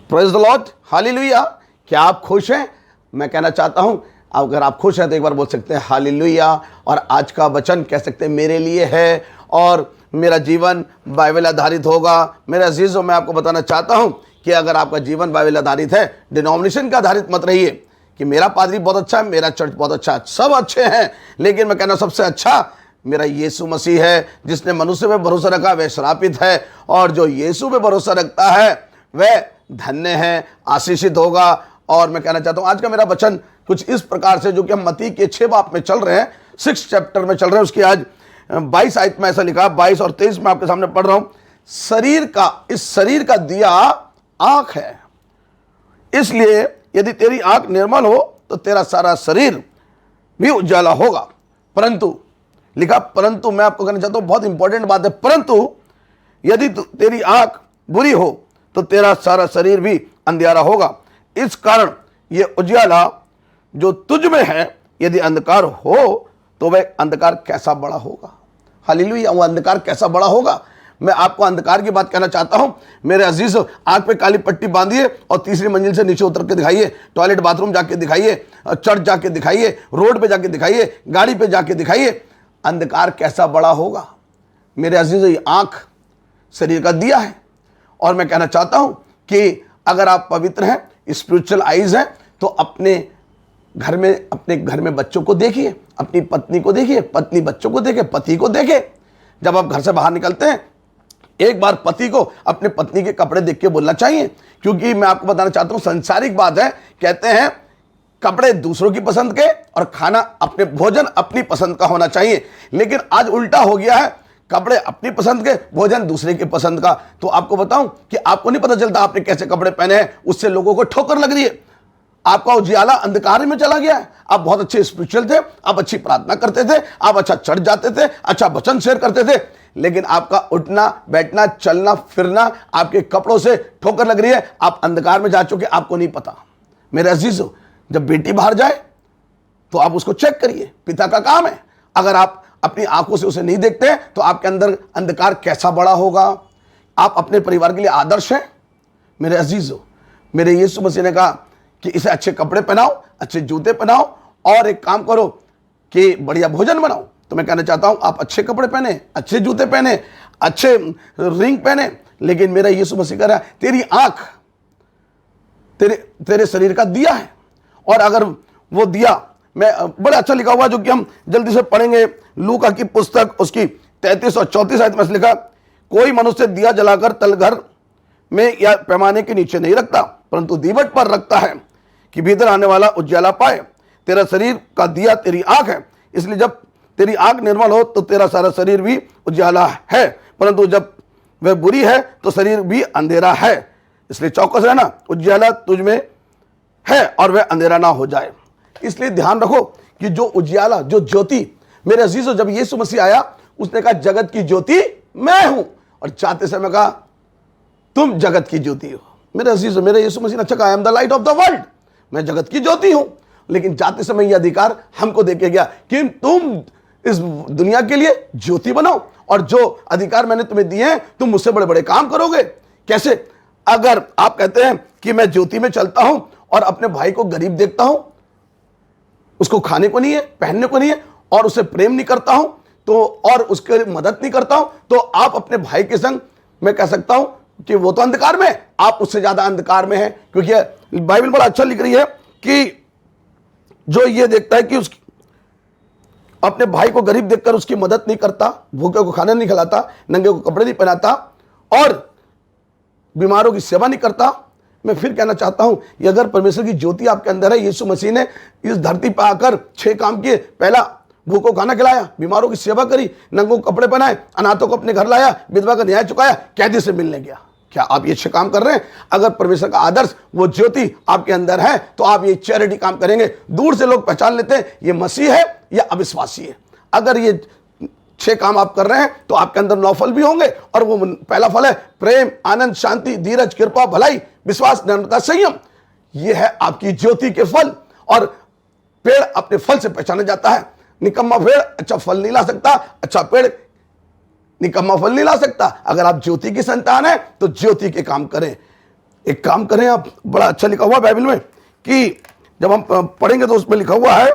Praise the Lord, hallelujah. क्या आप खुश हैं? मैं कहना चाहता हूं, अगर आप खुश हैं तो एक बार बोल सकते हैं हालेलुया। और आज का वचन कह सकते हैं मेरे लिए है और मेरा जीवन बाइबल आधारित होगा। मेरे अजीजों, मैं आपको बताना चाहता हूं कि अगर आपका जीवन बाइबल आधारित है, डिनोमिनेशन का आधारित मत रहिए कि मेरा पादरी बहुत अच्छा है, मेरा चर्च बहुत अच्छा है। सब अच्छे हैं, लेकिन मैं कहना सबसे अच्छा मेरा यीशु मसीह है। जिसने मनुष्य पे भरोसा रखा वह श्रापित है, और जो यीशु पे भरोसा रखता है वह धन्य है, आशीषित होगा। और मैं कहना चाहता हूं आज का मेरा वचन कुछ इस प्रकार से, जो कि हम मत्ती के 6 बाब में चल रहे हैं, 6 चैप्टर में चल रहे हैं, उसकी आज 22 आयत में ऐसा लिखा, 22 और 23 में आपके सामने पढ़ रहा हूं। इस शरीर का दिया आंख है, इसलिए यदि तेरी आंख निर्मल हो तो तेरा सारा शरीर भी उजाला होगा। परंतु लिखा, परंतु मैं आपको कहना चाहता हूं, बहुत इंपॉर्टेंट बात है, परंतु यदि तेरी आंख बुरी हो तो तेरा सारा शरीर भी अंधियारा होगा। इस कारण ये उजाला जो तुझ में है, यदि अंधकार हो तो वह अंधकार कैसा बड़ा होगा। हालेलुया। वो अंधकार कैसा बड़ा होगा। मैं आपको अंधकार की बात कहना चाहता हूं मेरे अजीज। आंख पे काली पट्टी बांधिए और तीसरी मंजिल से नीचे उतर के दिखाइए, टॉयलेट बाथरूम जाके दिखाइए, चर्च जाके दिखाइए, रोड पे जाके दिखाइए, गाड़ी पे जाके दिखाइए, अंधकार कैसा बड़ा होगा। मेरे अजीज, ये आंख शरीर का दिया है। और मैं कहना चाहता हूं कि अगर आप पवित्र हैं, स्पिरिचुअल आइज हैं, तो अपने घर में बच्चों को देखिए, अपनी पत्नी को देखिए, पत्नी बच्चों को देखे, पति को देखे। जब आप घर से बाहर निकलते हैं, एक बार पति को अपने पत्नी के कपड़े देख के बोलना चाहिए, क्योंकि मैं आपको बताना चाहता हूं सांसारिक बात है। कहते हैं कपड़े दूसरों की पसंद के और खाना अपने भोजन अपनी पसंद का होना चाहिए, लेकिन आज उल्टा हो गया है, कपड़े अपनी पसंद के, भोजन दूसरे की पसंद का। तो आपको बताऊं कि आपको नहीं पता चलता आपने कैसे कपड़े पहने हैं, उससे लोगों को ठोकर लग रही है। आपका उजियाला अंधकार में चला गया है। आप बहुत अच्छे स्पिरिचुअल थे, आप अच्छी प्रार्थना करते थे, आप अच्छा चढ़ जाते थे, अच्छा वचन शेयर करते थे, लेकिन आपका उठना बैठना चलना फिरना आपके कपड़ों से ठोकर लग रही है। आप अंधकार में जा चुके, आपको नहीं पता। मेरे अजीजों, जब बेटी बाहर जाए तो आप उसको चेक करिए, पिता का काम है। अगर आप अपनी आंखों से उसे नहीं देखते तो आपके अंदर अंधकार कैसा बड़ा होगा। आप अपने परिवार के लिए आदर्श हैं। मेरे अजीजों, मेरे यीशु मसीह ने कहा कि इसे अच्छे कपड़े पहनाओ, अच्छे जूते पहनाओ, और एक काम करो कि बढ़िया भोजन बनाओ। तो मैं कहना चाहता हूं आप अच्छे कपड़े पहने, अच्छे जूते पहने, अच्छे रिंग पहने, लेकिन मेरा यीशु मसीह कह रहा है तेरी आंख तेरे शरीर का दिया है। और अगर वो दिया, मैं बड़ा अच्छा लिखा हुआ जो कि हम जल्दी से पढ़ेंगे, लूका की पुस्तक उसकी 33 और 34 आयत में लिखा, कोई मनुष्य दिया जलाकर तलघर में या पैमाने के नीचे नहीं रखता, परंतु दीवट पर रखता है कि भीतर आने वाला उजाला पाए। तेरा शरीर का दिया तेरी आंख है, इसलिए जब तेरी आंख निर्मल हो तो तेरा सारा शरीर भी उजाला है, परंतु जब वह बुरी है तो शरीर भी अंधेरा है। इसलिए चौकस रहना, उजाला तुझ में है और वह अंधेरा ना हो जाए। इसलिए ध्यान रखो कि जो उजियाला, जो ज्योति, मेरे अजीजों, जब यीशु मसीह आया उसने कहा जगत की ज्योति मैं हूं, और जाते समय कहा तुम जगत की ज्योति हो। मेरे अजीजों, मेरे यीशु मसीह ने अच्छा कहा, I am the light of the world, मैं जगत की ज्योति हूं। लेकिन जाते समय यह अधिकार हमको देके गया कि तुम इस दुनिया के लिए ज्योति बनाओ, और जो अधिकार मैंने तुम्हें दिए हैं तुम मुझसे बड़े बड़े काम करोगे। कैसे? अगर आप कहते हैं कि मैं ज्योति में चलता हूं और अपने भाई को गरीब देखता हूं, उसको खाने को नहीं है, पहनने को नहीं है, और उसे प्रेम नहीं करता हूं तो, और उसके मदद नहीं करता हूं, तो आप अपने भाई के संग, मैं कह सकता हूं कि वो तो अंधकार में है, आप उससे ज्यादा अंधकार में है। क्योंकि बाइबल बड़ा अच्छा लिख रही है कि जो ये देखता है कि अपने भाई को गरीब देखकर उसकी मदद नहीं करता, भूखे को खाना नहीं खिलाता, नंगे को कपड़े नहीं पहनाता, और बीमारों की सेवा नहीं करता। मैं फिर कहना चाहता हूं, ये अगर परमेश्वर की ज्योति आपके अंदर है, यीशु मसीह ने इस धरती पर आकर 6 काम किए। पहला, भूखों खाना खिलाया, बीमारों की सेवा करी, नंगों को कपड़े पहनाए, अनाथों को अपने घर लाया, विधवा का न्याय चुकाया, कैदी से मिलने गया। क्या आप ये 6 काम कर रहे हैं? अगर परमेश्वर का आदर्श, वो ज्योति आपके अंदर है, तो आप ये चैरिटी काम करेंगे। दूर से लोग पहचान लेते हैं ये मसीह है या अविश्वासी है। अगर ये 6 काम आप कर रहे हैं तो आपके अंदर 9 फल भी होंगे, और वो पहला फल है प्रेम, आनंद, शांति, धीरज, कृपा, भलाई, विश्वास, नम्रता, संयम। ये है आपकी ज्योति के फल। और पेड़ अपने फल से पहचाना जाता है। निकम्मा पेड़ अच्छा फल नहीं ला सकता, अच्छा पेड़ निकम्मा फल नहीं ला सकता। अगर आप ज्योति की संतान है तो ज्योति के काम करें। एक काम करें आप, बड़ा अच्छा लिखा हुआ बाइबल में कि जब हम पढ़ेंगे तो उसमें लिखा हुआ है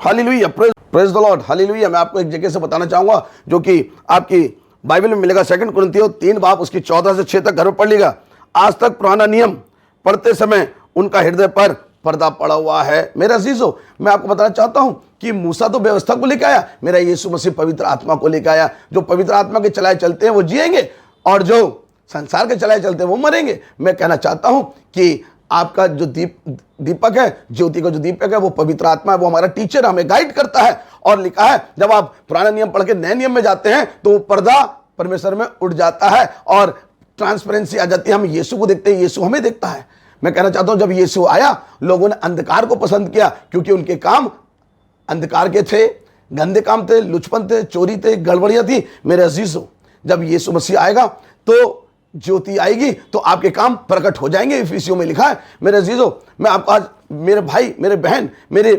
hallelujah, praise the Lord, hallelujah. मैं आपको एक जगह से बताना चाहूंगा जो कि आपकी बाइबल में मिलेगा, 2 कुरिन्थियों 3 बाब उसकी 14 से 6 तक घर में पढ़ लीजिएगा। आज तक पुराना नियम पढ़ते समय उनका हृदय पर पर्दा पड़ा हुआ है। मेरे अजीजों, मैं आपको बताना चाहता हूं कि मूसा तो व्यवस्था को लेकर आया, मेरा यीशु मसीह पवित्र आत्मा को लेकर आया। जो पवित्र आत्मा के चलाए चलते हैं वो जिएंगे, और जो संसार के चलाए चलते हैं वो मरेंगे। मैं कहना चाहता हूं कि आपका जो दीपक है, ज्योति का जो दीपक है, वो पवित्र आत्मा है, वो हमारा टीचर हमें गाइड करता है। और लिखा है जब आप पुराना नियम पढ़ के नए नियम में जाते हैं तो वो पर्दा परमेश्वर में उठ जाता है और ट्रांसपेरेंसी आ जाती है। हम यीशु को देखते हैं, यीशु हमें देखता है। मैं कहना चाहता हूं जब यीशु आया, लोगों ने अंधकार को पसंद किया क्योंकि उनके काम अंधकार के थे, गंदे काम थे, लुचपन थे, चोरी थे, गड़बड़ियां थी। मेरे अजीजों, जब यीशु मसीह आएगा तो ज्योति आएगी तो आपके काम प्रकट हो जाएंगे। इफिसियों में लिखा है। मेरे अजीजों, मैं आपको आज, मेरे भाई, मेरे बहन, मेरे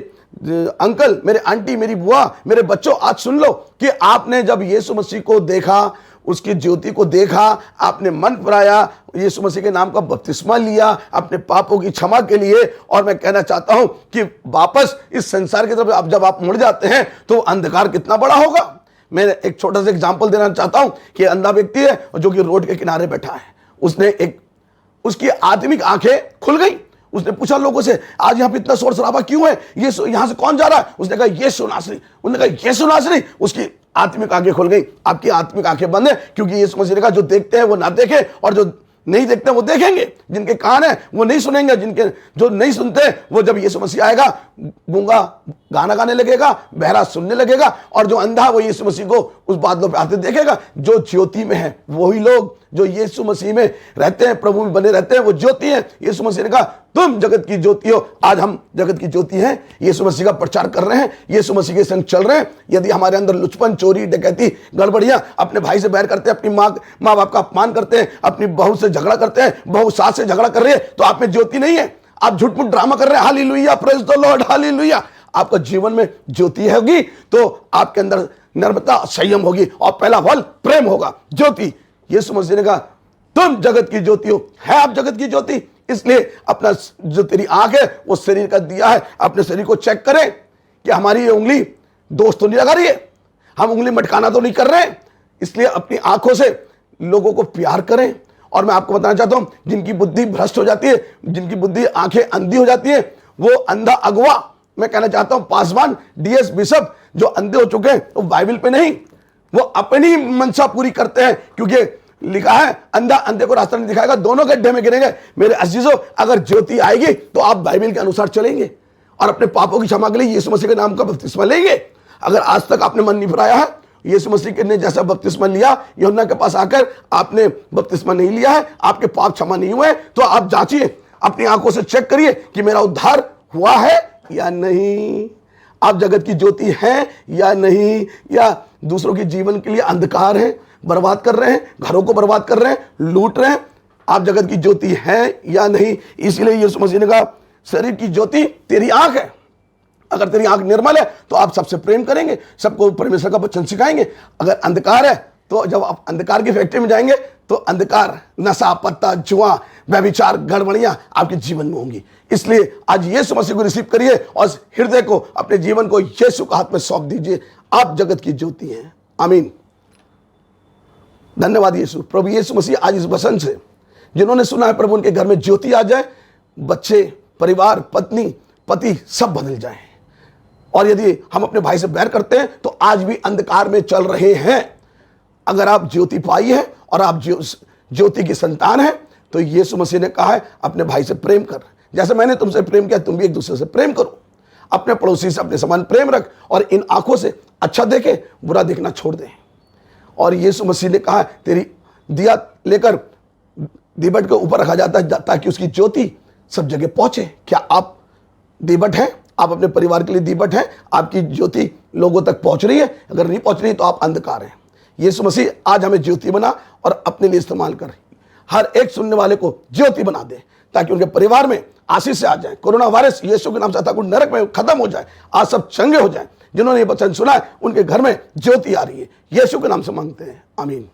अंकल, मेरे आंटी, मेरी बुआ, मेरे बच्चों, आज सुन लो कि आपने जब यीशु मसीह को देखा, उसकी ज्योति को देखा, आपने मन फिराया, यीशु मसीह के नाम का बपतिस्मा लिया अपने पापों की क्षमा के लिए, और मैं कहना चाहता हूं कि वापस इस संसार की तरफ जब आप मुड़ जाते हैं तो अंधकार कितना बड़ा होगा। मैं एक छोटा सा एग्जांपल देना चाहता हूं कि अंधा व्यक्ति है जो कि रोड के किनारे बैठा है। उसकी आत्मिक आंखें खुल गई। उसने पूछा लोगों से, आज यहाँ पे इतना शोर शराबा क्यों है, ये यहाँ से कौन जा रहा है? उसने कहा यीशु नासरी। उन्होंने कहा यीशु नासरी। उसकी आत्मिक आंखें खुल गई। आपकी आत्मिक आंखें बंद है क्योंकि यीशु मसीह ने कहा जो देखते हैं वो ना देखें, और जो नहीं देखते वो देखेंगे। जिनके कान है वो नहीं सुनेंगे, जो नहीं सुनते वो जब यीशु मसीह आएगा, गूंगा गाना गाने लगेगा, बहरा सुनने लगेगा, और जो अंधा वो यीशु मसीह को उस बादलों पे आते देखेगा। जो ज्योति में है वही लोग जो यीशु मसीह में रहते हैं, प्रभु में बने रहते हैं, वो ज्योति है। यीशु मसीह ने कहा तुम जगत की ज्योति हो। आज हम जगत की ज्योति हैं, यीशु मसीह का प्रचार कर रहे हैं, यीशु मसीह के संग चल रहे हैं। यदि हमारे अंदर लुचपन, चोरी, डकैती, गड़बड़ियां, अपने भाई से बैर करते हैं, अपनी माँ बाप का अपमान करते हैं, अपनी बहू से झगड़ा करते हैं, बहू सास से झगड़ा कर रही है, तो आप में ज्योति नहीं है। आप झूठ-मूठ ड्रामा कर रहे हैं। Hallelujah, praise the Lord, hallelujah. आपका जीवन में ज्योति होगी तो आपके अंदर नम्रता, संयम होगी, और पहला फल प्रेम होगा। ज्योति, यीशु मसीह ने कहा तुम जगत की ज्योति हो। है आप जगत की ज्योति? इसलिए अपना जो तेरी आंख है वो शरीर का दिया है, अपने शरीर को चेक करें कि हमारी ये उंगली दोस्त तो नहीं लगा रही है, हम उंगली मटकाना तो नहीं कर रहे हैं। इसलिए अपनी आंखों से लोगों को प्यार करें। और मैं आपको बताना चाहता हूं, जिनकी बुद्धि भ्रष्ट हो जाती है, जिनकी बुद्धि आंखें अंधी हो जाती है, वो अंधा अगवा, मैं कहना चाहता हूं पासवान, डीएस, बिशप जो अंधे हो चुके हैं, वो बाइबल पे नहीं, वो अपनी मंशा पूरी करते हैं। क्योंकि लिखा है अंधा अंधे को रास्ता नहीं दिखाएगा, दोनों गड्ढे में गिरेंगे। मेरे अजीजों, अगर ज्योति आएगी तो आप बाइबल के अनुसार चलेंगे और अपने पापों की क्षमा के लिए यीशु मसीह के नाम का बपतिस्मा लेंगे। अगर आज तक आपने मन नहीं फिराया है, यीशु मसीह ने जैसा बपतिस्मा लिया, यूहन्ना के पास आकर आपने बपतिस्मा नहीं लिया है, आपके पाप क्षमा नहीं हुए, तो आप जांचिए, अपनी आंखों से चेक करिए कि मेरा उद्धार हुआ है या नहीं। आप जगत की ज्योति हैं या नहीं, या दूसरों के जीवन के लिए अंधकार है, बर्बाद कर रहे हैं, घरों को बर्बाद कर रहे हैं, लूट रहे हैं। आप जगत की ज्योति हैं या नहीं? इसलिए यीशु मसीह ने कहा शरीर की ज्योति तेरी आंख है। अगर तेरी आंख निर्मल है तो आप सबसे प्रेम करेंगे, सबको परमेश्वर का वचन सिखाएंगे। अगर अंधकार है तो जब आप अंधकार की फैक्ट्री में जाएंगे तो अंधकार, नशा, पत्ता, जुआ, व्यभिचार, गड़बड़ियां आपके जीवन में होंगी। इसलिए आज यीशु मसीह को रिसीव करिए और हृदय को, अपने जीवन को यीशु के हाथ में सौंप दीजिए। आप जगत की ज्योति हैं। आमीन। धन्यवाद यीशु। प्रभु यीशु मसीह आज इस वचन से जिन्होंने सुना है, प्रभु उनके घर में ज्योति आ जाए, बच्चे, परिवार, पत्नी, पति सब बदल जाए। और यदि हम अपने भाई से बैर करते हैं तो आज भी अंधकार में चल रहे हैं। अगर आप ज्योति पाई है और आप ज्योति की संतान है तो यीशु मसीह ने कहा है अपने भाई से प्रेम कर, जैसे मैंने तुमसे प्रेम किया तुम भी एक दूसरे से प्रेम करो। अपने पड़ोसी से अपने समान प्रेम रख और इन आंखों से अच्छा देखे, बुरा देखना छोड़ दे। और यीशु मसीह ने कहा तेरी दिया लेकर दीपट के ऊपर रखा जाता है ताकि उसकी ज्योति सब जगह पहुंचे। क्या आप दीपट हैं? आप अपने परिवार के लिए दीपट हैं? आपकी ज्योति लोगों तक पहुंच रही है? अगर नहीं पहुंच रही तो आप अंधकार हैं। यीशु मसीह आज हमें ज्योति बना और अपने लिए इस्तेमाल कर, हर एक सुनने वाले को ज्योति बना दे ताकि उनके परिवार में आशीष से आ जाए। कोरोना वायरस यीशु के नाम से अथाकुंड नरक में खत्म हो जाए। आज सब चंगे हो जाए। जिन्होंने ये वचन सुना है उनके घर में ज्योति आ रही है। यीशु के नाम से मांगते हैं, आमीन।